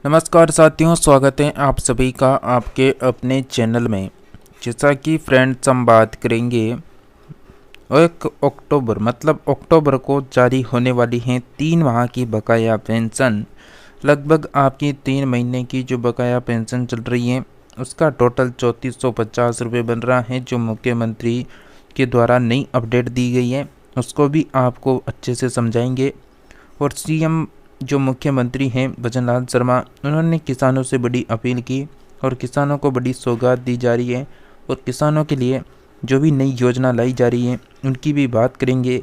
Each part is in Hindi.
नमस्कार साथियों, स्वागत है आप सभी का आपके अपने चैनल में। जैसा कि फ्रेंड्स हम बात करेंगे 1 अक्टूबर अक्टूबर को जारी होने वाली हैं 3 माह की बकाया पेंशन। लगभग आपकी 3 महीने की जो बकाया पेंशन चल रही है उसका टोटल 3450 रुपये बन रहा है, जो मुख्यमंत्री के द्वारा नई अपडेट दी गई है उसको भी आपको अच्छे से समझाएंगे। और सीएम जो मुख्यमंत्री हैं भजनलाल शर्मा, उन्होंने किसानों से बड़ी अपील की और किसानों को बड़ी सौगात दी जा रही है और किसानों के लिए जो भी नई योजना लाई जा रही है उनकी भी बात करेंगे।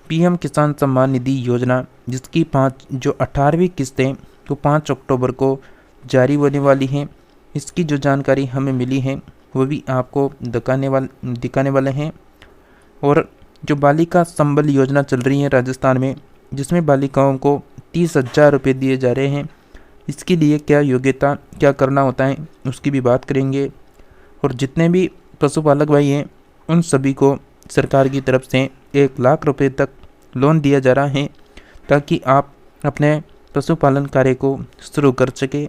पीएम किसान सम्मान निधि योजना जिसकी 18वीं किस्तें तो 5 अक्टूबर को जारी होने वाली हैं, इसकी जो जानकारी हमें मिली है वो भी आपको दिखाने वाले हैं। और जो बालिका संबल योजना चल रही है राजस्थान में, जिसमें बालिकाओं को 30,000 रुपये दिए जा रहे हैं, इसके लिए क्या योग्यता क्या करना होता है उसकी भी बात करेंगे। और जितने भी पशुपालक भाई हैं उन सभी को सरकार की तरफ से 1 लाख रुपए तक लोन दिया जा रहा है ताकि आप अपने पशुपालन कार्य को शुरू कर सके।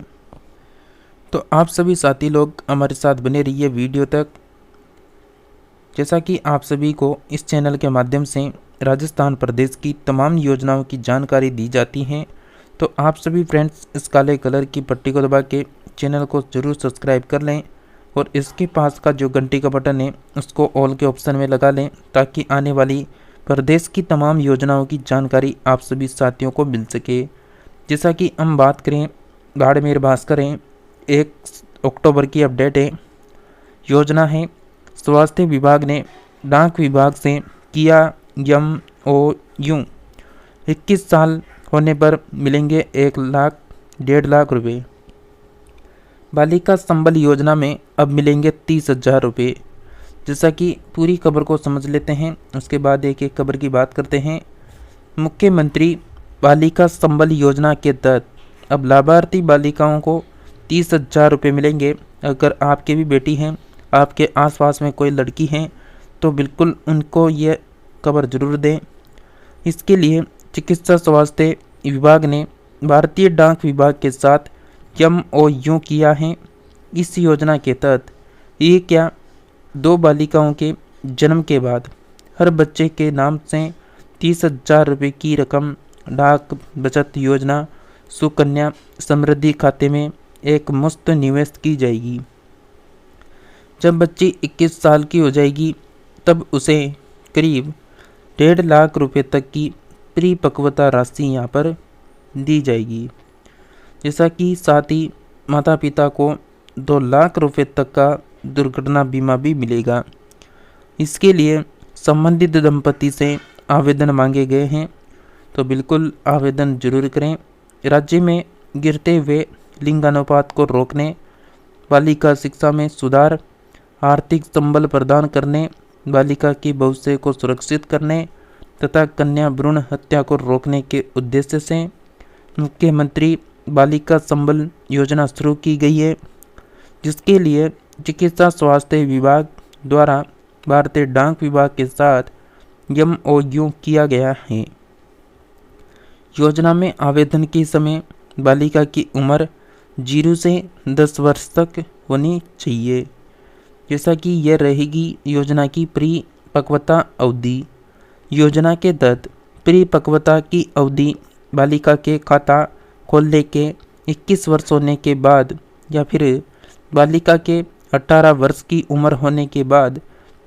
तो आप सभी साथी लोग हमारे साथ बने रहिए वीडियो तक। जैसा कि आप सभी को इस चैनल के माध्यम से राजस्थान प्रदेश की तमाम योजनाओं की जानकारी दी जाती है, तो आप सभी फ्रेंड्स इस काले कलर की पट्टी को दबा के चैनल को ज़रूर सब्सक्राइब कर लें और इसके पास का जो घंटी का बटन है उसको ऑल के ऑप्शन में लगा लें ताकि आने वाली प्रदेश की तमाम योजनाओं की जानकारी आप सभी साथियों को मिल सके। जैसा कि हम बात करें बाड़मेर भास्कर हैं, 1 अक्टूबर की अपडेट है। योजना है स्वास्थ्य विभाग ने डाक विभाग से किया MOU, 21 साल होने पर मिलेंगे 1,00,000 1.5 लाख रुपये। बालिका संबल योजना में अब मिलेंगे 30,000 रुपये। जैसा कि पूरी खबर को समझ लेते हैं, उसके बाद एक एक खबर की बात करते हैं। मुख्यमंत्री बालिका संबल योजना के तहत अब लाभार्थी बालिकाओं को 30,000 रुपये मिलेंगे। अगर आपके भी बेटी हैं, आपके आसपास में कोई लड़की हैं, तो बिल्कुल उनको ये खबर जरूर दें। इसके लिए चिकित्सा स्वास्थ्य विभाग ने भारतीय डाक विभाग के साथ MOU किया है। इस योजना के तहत ये क्या 2 बालिकाओं के जन्म के बाद हर बच्चे के नाम से 30,000 रुपये की रकम डाक बचत योजना सुकन्या समृद्धि खाते में एक मुफ्त निवेश की जाएगी। जब बच्ची 21 साल की हो जाएगी तब उसे करीब 1.5 लाख रुपए तक की परिपक्वता राशि यहाँ पर दी जाएगी। जैसा कि साथ ही माता पिता को 2 लाख रुपए तक का दुर्घटना बीमा भी मिलेगा। इसके लिए संबंधित दंपति से आवेदन मांगे गए हैं, तो बिल्कुल आवेदन जरूर करें। राज्य में गिरते हुए लिंगानुपात को रोकने, बालिका शिक्षा में सुधार, आर्थिक संबल प्रदान करने, बालिका की भविष्य को सुरक्षित करने तथा कन्या भ्रूण हत्या को रोकने के उद्देश्य से मुख्यमंत्री बालिका संबल योजना शुरू की गई है, जिसके लिए चिकित्सा स्वास्थ्य विभाग द्वारा भारतीय डाक विभाग के साथ MOU किया गया है। योजना में आवेदन के समय बालिका की उम्र 0 से 10 वर्ष तक होनी चाहिए। जैसा कि यह रहेगी योजना की परिपक्वता अवधि। योजना के तहत परिपक्वता की अवधि बालिका के खाता खोलने के 21 वर्ष होने के बाद या फिर बालिका के 18 वर्ष की उम्र होने के बाद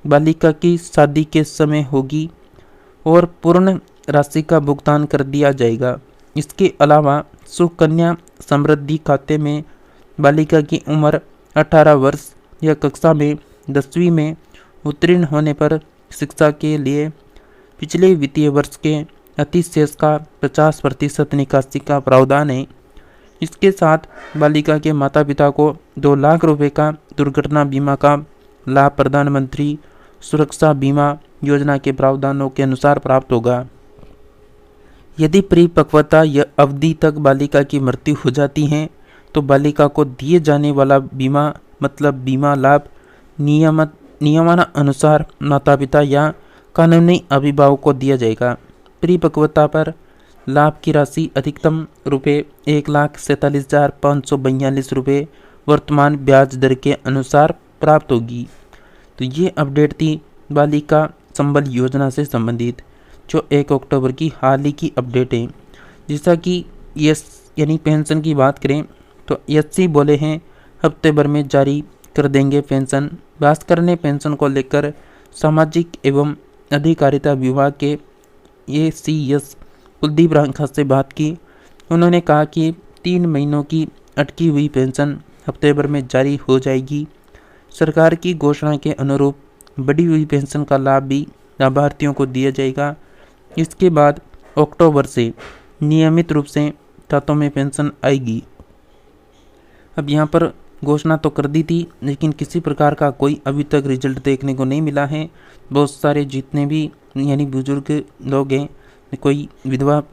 बालिका की शादी के समय होगी और पूर्ण राशि का भुगतान कर दिया जाएगा। इसके अलावा सुकन्या समृद्धि खाते में बालिका की उम्र 18 वर्ष या कक्षा में 10वीं में उत्तीर्ण होने पर शिक्षा के लिए पिछले वित्तीय वर्ष के अतिशेष का 50% निकासी का प्रावधान है। इसके साथ बालिका के माता पिता को 2 लाख रुपए का दुर्घटना बीमा का लाभ प्रधानमंत्री सुरक्षा बीमा योजना के प्रावधानों के अनुसार प्राप्त होगा। यदि परिपक्वता या अवधि तक बालिका की मृत्यु हो जाती है तो बालिका को दिए जाने वाला बीमा बीमा लाभ नियमानुसार माता पिता या कानूनी अभिभावक को दिया जाएगा। परिपक्वता पर लाभ की राशि अधिकतम रुपये 1,47,542 रुपये वर्तमान ब्याज दर के अनुसार प्राप्त होगी। तो ये अपडेट थी बालिका संबल योजना से संबंधित, जो 1 अक्टूबर की हाल ही की अपडेट है। जैसा कि यानी पेंशन की बात करें तो एससी बोले हैं हफ्ते भर में जारी कर देंगे पेंशन। भास्कर ने पेंशन को लेकर सामाजिक एवं अधिकारिता विभाग के एसीएस कुलदीप रांखा से बात की। उन्होंने कहा कि 3 महीनों की अटकी हुई पेंशन हफ्ते भर में जारी हो जाएगी। सरकार की घोषणा के अनुरूप बढ़ी हुई पेंशन का लाभ भी लाभार्थियों को दिया जाएगा। इसके बाद अक्टूबर से नियमित रूप से खातों में पेंशन आएगी। अब यहाँ पर घोषणा तो कर दी थी, लेकिन किसी प्रकार का कोई अभी तक रिजल्ट देखने को नहीं मिला है। बहुत सारे जितने भी यानी बुजुर्ग लोग हैं, कोई विधवा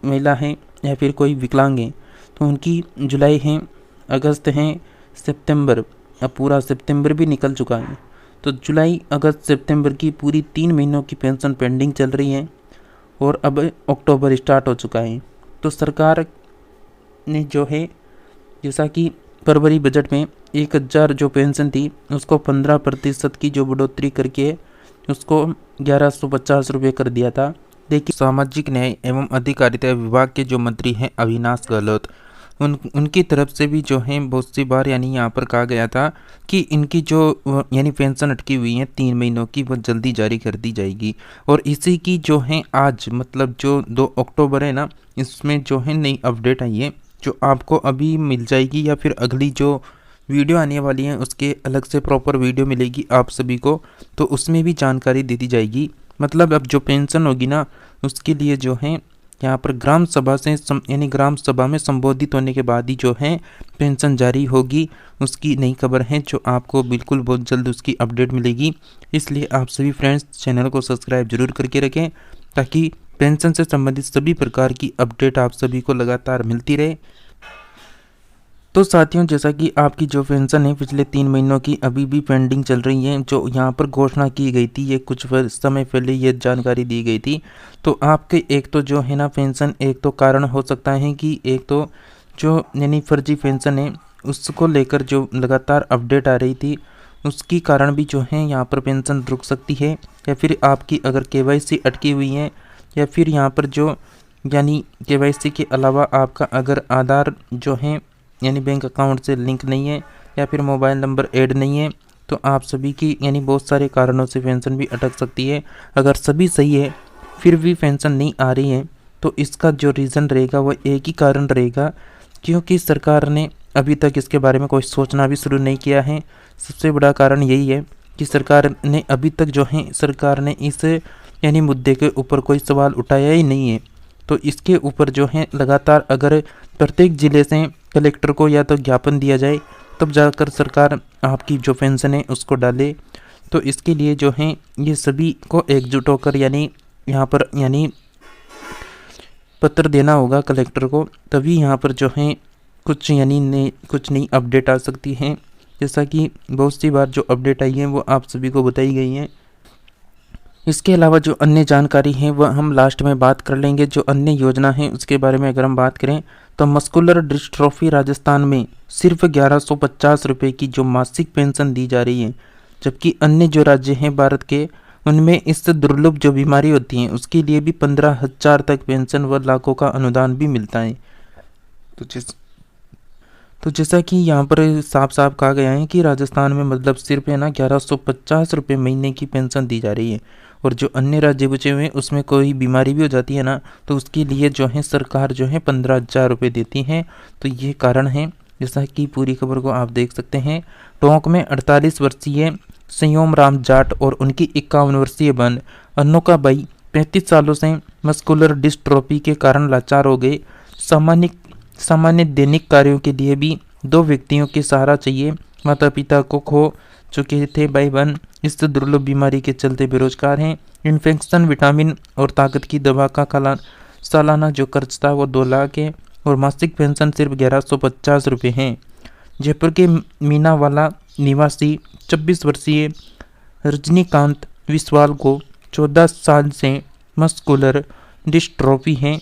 महिला है या फिर कोई विकलांग है, तो उनकी जुलाई हैं, अगस्त हैं, सितंबर, अब पूरा सितंबर भी निकल चुका है। तो जुलाई, अगस्त, सितंबर की पूरी 3 महीनों की पेंशन पेंडिंग चल रही है और अब अक्टूबर स्टार्ट हो चुका है। तो सरकार ने जो है, जैसा कि फरवरी बजट में 1,000 जो पेंशन थी उसको 15% की जो बढ़ोतरी करके उसको 1,150 रुपये कर दिया था। देखिए, सामाजिक न्याय एवं अधिकारिता विभाग के जो मंत्री हैं अविनाश गहलोत, उनकी तरफ से भी जो है बहुत सी बार यानी यहाँ पर कहा गया था कि इनकी जो यानी पेंशन अटकी हुई है 3 महीनों की, वो जल्दी जारी कर दी जाएगी। और इसी की जो है आज मतलब जो 2 अक्टूबर है ना, इसमें जो है नई अपडेट आई है जो आपको अभी मिल जाएगी, या फिर अगली जो वीडियो आने वाली है उसके अलग से प्रॉपर वीडियो मिलेगी आप सभी को, तो उसमें भी जानकारी दे दी जाएगी। मतलब अब जो पेंशन होगी ना, उसके लिए जो है यहाँ पर ग्राम सभा से यानी ग्राम सभा में संबोधित होने के बाद ही जो है पेंशन जारी होगी। उसकी नई खबर है जो आपको बिल्कुल बहुत जल्द उसकी अपडेट मिलेगी। इसलिए आप सभी फ्रेंड्स चैनल को सब्सक्राइब जरूर करके रखें ताकि पेंशन से संबंधित सभी प्रकार की अपडेट आप सभी को लगातार मिलती रहे। तो साथियों, जैसा कि आपकी जो पेंशन है पिछले 3 महीनों की अभी भी पेंडिंग चल रही है, जो यहाँ पर घोषणा की गई थी, ये कुछ समय पहले ये जानकारी दी गई थी। तो आपके एक तो जो है ना पेंशन, एक तो कारण हो सकता है कि एक तो जो यानी फर्जी पेंशन है उसको लेकर जो लगातार अपडेट आ रही थी, उसकी कारण भी जो है यहाँ पर पेंशन रुक सकती है। या फिर आपकी अगर केवाईसी अटकी हुई है, या फिर यहाँ पर जो यानी केवाईसी के अलावा आपका अगर आधार जो है यानी बैंक अकाउंट से लिंक नहीं है, या फिर मोबाइल नंबर ऐड नहीं है, तो आप सभी की यानी बहुत सारे कारणों से पेंशन भी अटक सकती है। अगर सभी सही है फिर भी पेंशन नहीं आ रही है, तो इसका जो रीज़न रहेगा वो एक ही कारण रहेगा, क्योंकि सरकार ने अभी तक इसके बारे में कोई सोचना भी शुरू नहीं किया है। सबसे बड़ा कारण यही है कि सरकार ने अभी तक जो है सरकार ने इस यानी मुद्दे के ऊपर कोई सवाल उठाया ही नहीं है। तो इसके ऊपर जो है लगातार अगर प्रत्येक ज़िले से कलेक्टर को या तो ज्ञापन दिया जाए, तब जाकर सरकार आपकी जो पेंशन है उसको डाले। तो इसके लिए जो है ये सभी को एकजुट होकर यानी यहाँ पर यानी पत्र देना होगा कलेक्टर को, तभी यहाँ पर जो है कुछ यानी कुछ नई अपडेट आ सकती है। जैसा कि बहुत सी बार जो अपडेट आई है वो आप सभी को बताई गई है। इसके अलावा जो अन्य जानकारी है वह हम लास्ट में बात कर लेंगे। जो अन्य योजना है उसके बारे में अगर हम बात करें तो मस्कुलर डिस्ट्रॉफी राजस्थान में सिर्फ 1,150 रुपये की जो मासिक पेंशन दी जा रही है, जबकि अन्य जो राज्य हैं भारत के उनमें इस दुर्लभ जो बीमारी होती है उसके लिए भी 15,000 तक पेंशन व लाखों का अनुदान भी मिलता है। तो जैसा कि यहाँ पर साफ साफ कहा गया है कि राजस्थान में मतलब सिर्फ है ना 1,150 रुपये महीने की पेंशन दी जा रही है, और जो अन्य राज्य बचे हुए हैं उसमें कोई बीमारी भी हो जाती है ना, तो उसके लिए जो है सरकार जो है 15,000 रुपये देती है। तो ये कारण है। जैसा कि पूरी खबर को आप देख सकते हैं। टोंक में 48 वर्षीय संयोम राम जाट और उनकी 51 वर्षीय बहन अनोखा बाई 35 सालों से मस्कुलर डिस्ट्रोफी के कारण लाचार हो गए। सामान्य दैनिक कार्यों के लिए भी 2 व्यक्तियों के सहारा चाहिए। माता पिता को खो चुके थे भाई बहन इस दुर्लभ बीमारी के चलते बेरोजगार हैं। इन्फेक्शन, विटामिन और ताकत की दवा का सालाना जो खर्च था वो 2 लाख है, और मासिक पेंशन सिर्फ 1,150 रुपये हैं। जयपुर के मीनावाला निवासी 26 वर्षीय रजनीकांत विस्वाल को 14 साल से मस्कुलर डिस्ट्रोफी है।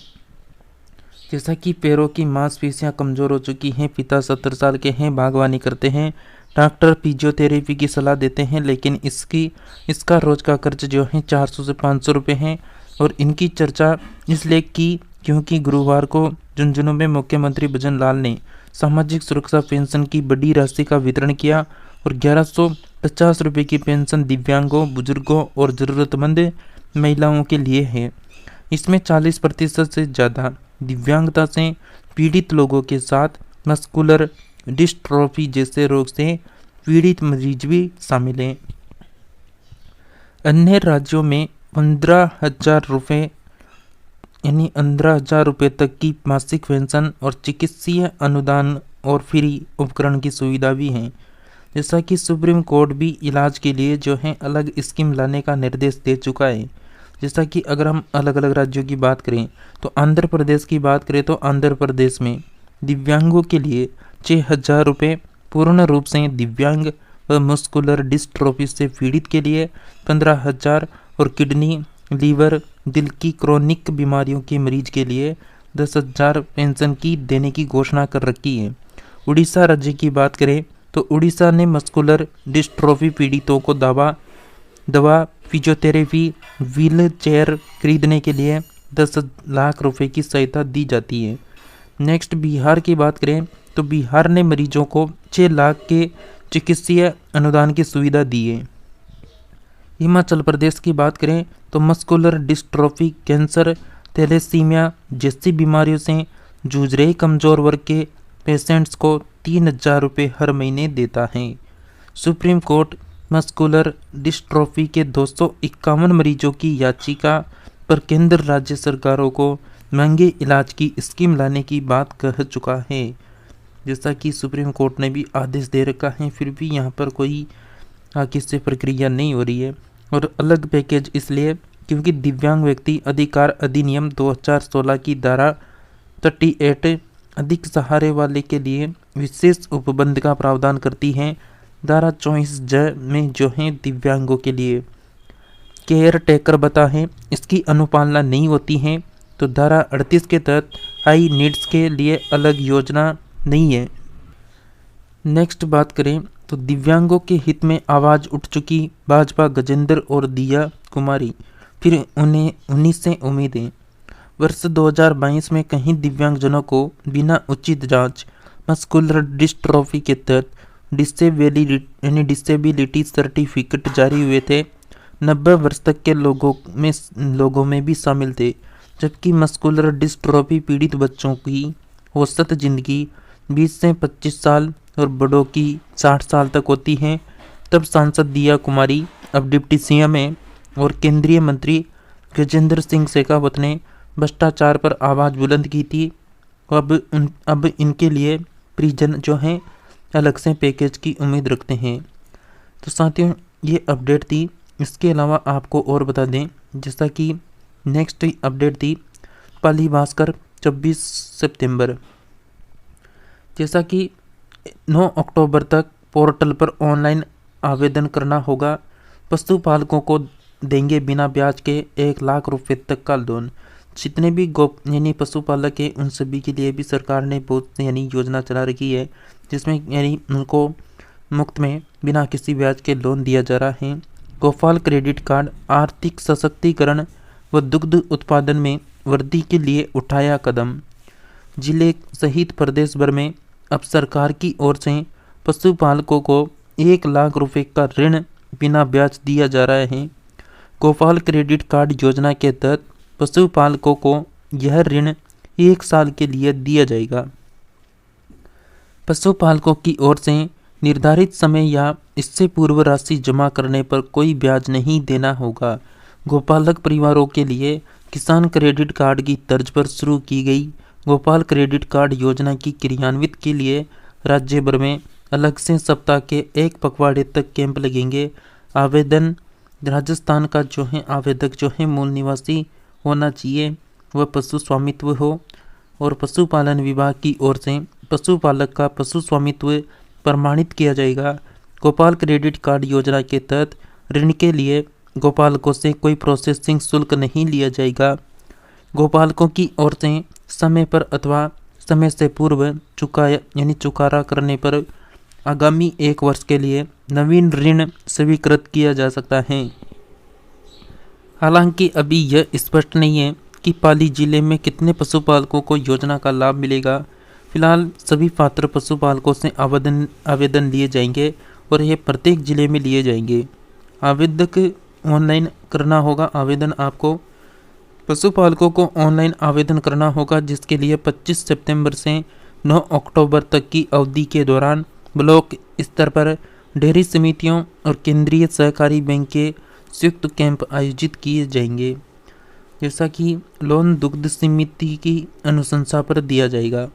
जैसा कि पैरों की मांसपेशियां कमज़ोर हो चुकी हैं, पिता 70 साल के हैं, बागवानी करते हैं, डॉक्टर फिजियोथेरेपी की सलाह देते हैं, लेकिन इसका रोज का खर्च जो है 400 से 500 रुपये है। और इनकी चर्चा इसलिए की क्योंकि गुरुवार को झुंझुनू में मुख्यमंत्री भजन लाल ने सामाजिक सुरक्षा पेंशन की बड़ी राशि का वितरण किया और 1150 रुपये की पेंशन दिव्यांगों, बुजुर्गों और ज़रूरतमंद महिलाओं के लिए है। इसमें 40% से ज़्यादा दिव्यांगता से पीड़ित लोगों के साथ मस्कुलर डिस्ट्रोफी जैसे रोग से पीड़ित मरीज भी शामिल हैं। अन्य राज्यों में 15,000 रुपये यानी 15,000 रुपये तक की मासिक पेंशन और चिकित्सीय अनुदान और फ्री उपकरण की सुविधा भी है। जैसा कि सुप्रीम कोर्ट भी इलाज के लिए जो है अलग स्कीम लाने का निर्देश दे चुका है। जैसा कि अगर हम अलग अलग राज्यों की बात करें तो आंध्र प्रदेश की बात करें तो आंध्र प्रदेश में दिव्यांगों के लिए 6,000 रुपये, पूर्ण रूप से दिव्यांग व मस्कुलर डिस्ट्रोफी से पीड़ित के लिए 15,000 और किडनी, लीवर, दिल की क्रोनिक बीमारियों के मरीज के लिए 10,000 पेंशन की देने की घोषणा कर रखी है। उड़ीसा राज्य की बात करें तो उड़ीसा ने मस्कुलर डिस्ट्रोफी पीड़ितों को दवा, फिजियोथेरेपी, व्हील चेयर खरीदने के लिए 10 लाख रुपए की सहायता दी जाती है। नेक्स्ट बिहार की बात करें तो बिहार ने मरीजों को 6 लाख के चिकित्सीय अनुदान की सुविधा दी है। हिमाचल प्रदेश की बात करें तो मस्कुलर डिस्ट्रोफी, कैंसर, थैलेसीमिया जैसी बीमारियों से जूझ रहे कमजोर वर्ग के पेशेंट्स को 3,000 रुपये हर महीने देता है। सुप्रीम कोर्ट मस्कुलर डिस्ट्रोफी के 251 मरीजों की याचिका पर केंद्र राज्य सरकारों को महंगे इलाज की स्कीम लाने की बात कह चुका है। जैसा कि सुप्रीम कोर्ट ने भी आदेश दे रखा है, फिर भी यहाँ पर कोई आगे से प्रक्रिया नहीं हो रही है। और अलग पैकेज इसलिए क्योंकि दिव्यांग व्यक्ति अधिकार अधिनियम 2016 की धारा 38 अधिक सहारे वाले के लिए विशेष उपबंध का प्रावधान करती है। धारा 24J में जो है दिव्यांगों के लिए केयर टेकर बता है, इसकी अनुपालना नहीं होती है तो धारा 38 के तहत हाई नीड्स के लिए अलग योजना नहीं है। नेक्स्ट बात करें तो दिव्यांगों के हित में आवाज़ उठ चुकी भाजपा गजेंद्र और दिया कुमारी, फिर उन्हीं से उम्मीदें। वर्ष 2022 में कहीं दिव्यांगजनों को बिना उचित जांच मस्कुलर डिस्ट्रोफी के तहत डिसेबिलिटी सर्टिफिकेट जारी हुए थे। 90 वर्ष तक के लोगों में भी शामिल थे, जबकि मस्कुलर डिस्ट्रोफी पीड़ित बच्चों की औसत जिंदगी 20 से 25 साल और बड़ों की 60 साल तक होती है। तब सांसद दिया कुमारी अब डिप्टी सीएम है और केंद्रीय मंत्री गजेंद्र सिंह शेखावत ने भ्रष्टाचार पर आवाज़ बुलंद की थी। अब इनके लिए परिजन जो हैं अलग से पैकेज की उम्मीद रखते हैं। तो साथियों ये अपडेट थी। इसके अलावा आपको और बता दें जैसा कि नेक्स्ट अपडेट थी पाली भास्कर 26 सितंबर, जैसा कि 9 अक्टूबर तक पोर्टल पर ऑनलाइन आवेदन करना होगा। पशुपालकों को देंगे बिना ब्याज के 1 लाख रुपए तक का लोन। जितने भी यानी पशुपालक हैं उन सभी के लिए भी सरकार ने बहुत यानी योजना चला रखी है, जिसमें यानी उनको मुफ्त में बिना किसी ब्याज के लोन दिया जा रहा है। गोपाल क्रेडिट कार्ड आर्थिक सशक्तिकरण व दुग्ध उत्पादन में वृद्धि के लिए उठाया कदम। जिले सहित प्रदेश भर में अब सरकार की ओर से पशुपालकों को 1 लाख रुपए का ऋण बिना ब्याज दिया जा रहा है। गोपाल क्रेडिट कार्ड योजना के तहत पशुपालकों को यह ऋण 1 साल के लिए दिया जाएगा। पशुपालकों की ओर से निर्धारित समय या इससे पूर्व राशि जमा करने पर कोई ब्याज नहीं देना होगा। गोपालक परिवारों के लिए किसान क्रेडिट कार्ड की तर्ज पर शुरू की गई गोपाल क्रेडिट कार्ड योजना की क्रियान्वित के लिए राज्य भर में अलग से सप्ताह के 1 पखवाड़े तक कैंप लगेंगे। आवेदन राजस्थान का जो है आवेदक जो है मूल निवासी होना चाहिए, वह पशु स्वामित्व हो और पशुपालन विभाग की ओर से पशुपालक का पशु स्वामित्व प्रमाणित किया जाएगा। गोपाल क्रेडिट कार्ड योजना के तहत ऋण के लिए गोपालकों से कोई प्रोसेसिंग शुल्क नहीं लिया जाएगा। गोपालकों की ओर से समय पर अथवा समय से पूर्व चुकारा करने पर आगामी 1 वर्ष के लिए नवीन ऋण स्वीकृत किया जा सकता है। हालांकि अभी यह स्पष्ट नहीं है कि पाली जिले में कितने पशुपालकों को योजना का लाभ मिलेगा। फिलहाल सभी पात्र पशुपालकों से आवेदन लिए जाएंगे और ये प्रत्येक जिले में लिए जाएंगे। आवेदक ऑनलाइन करना होगा आवेदन। आपको पशुपालकों को ऑनलाइन आवेदन करना होगा, जिसके लिए 25 सितंबर से 9 अक्टूबर तक की अवधि के दौरान ब्लॉक स्तर पर डेयरी समितियों और केंद्रीय सहकारी बैंक के संयुक्त कैंप आयोजित किए जाएंगे, जैसा कि लोन दुग्ध समिति की अनुशंसा पर दिया जाएगा।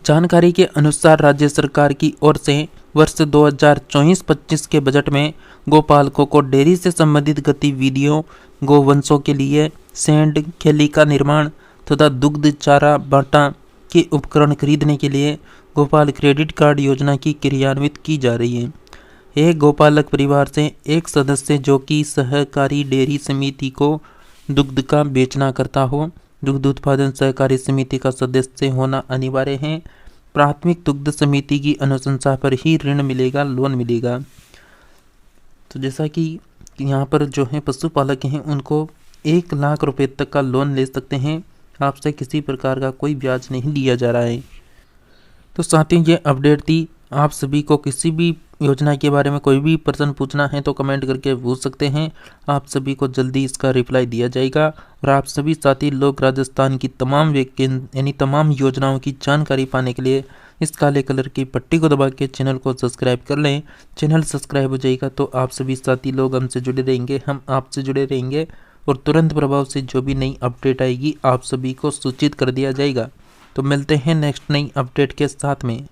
जानकारी के अनुसार राज्य सरकार की ओर से वर्ष 2024-25 के बजट में गोपालकों को डेयरी से संबंधित गतिविधियों, गोवंशों के लिए सेंड, खैली का निर्माण तथा दुग्ध चारा बांटा के उपकरण खरीदने के लिए गोपाल क्रेडिट कार्ड योजना की क्रियान्वित की जा रही है। एक गोपालक परिवार से एक सदस्य जो कि सहकारी डेयरी समिति को दुग्ध का बेचना करता हो, दुग्ध उत्पादन सहकारी समिति का सदस्य होना अनिवार्य है। प्राथमिक दुग्ध समिति की अनुशंसा पर ही ऋण मिलेगा, लोन मिलेगा। तो जैसा कि यहाँ पर जो है पशुपालक हैं उनको 1 लाख रुपए तक का लोन ले सकते हैं। आपसे किसी प्रकार का कोई ब्याज नहीं लिया जा रहा है। तो साथियों, ये अपडेट थी। आप सभी को किसी भी योजना के बारे में कोई भी प्रश्न पूछना है तो कमेंट करके पूछ सकते हैं। आप सभी को जल्दी इसका रिप्लाई दिया जाएगा। और आप सभी साथी लोग राजस्थान की तमाम योजनाओं की जानकारी पाने के लिए इस काले कलर की पट्टी को दबा के चैनल को सब्सक्राइब कर लें। चैनल सब्सक्राइब हो जाएगा तो आप सभी साथी लोग हमसे जुड़े रहेंगे, हम आपसे जुड़े रहेंगे और तुरंत प्रभाव से जो भी नई अपडेट आएगी आप सभी को सूचित कर दिया जाएगा। तो मिलते हैं नेक्स्ट नई अपडेट के साथ में।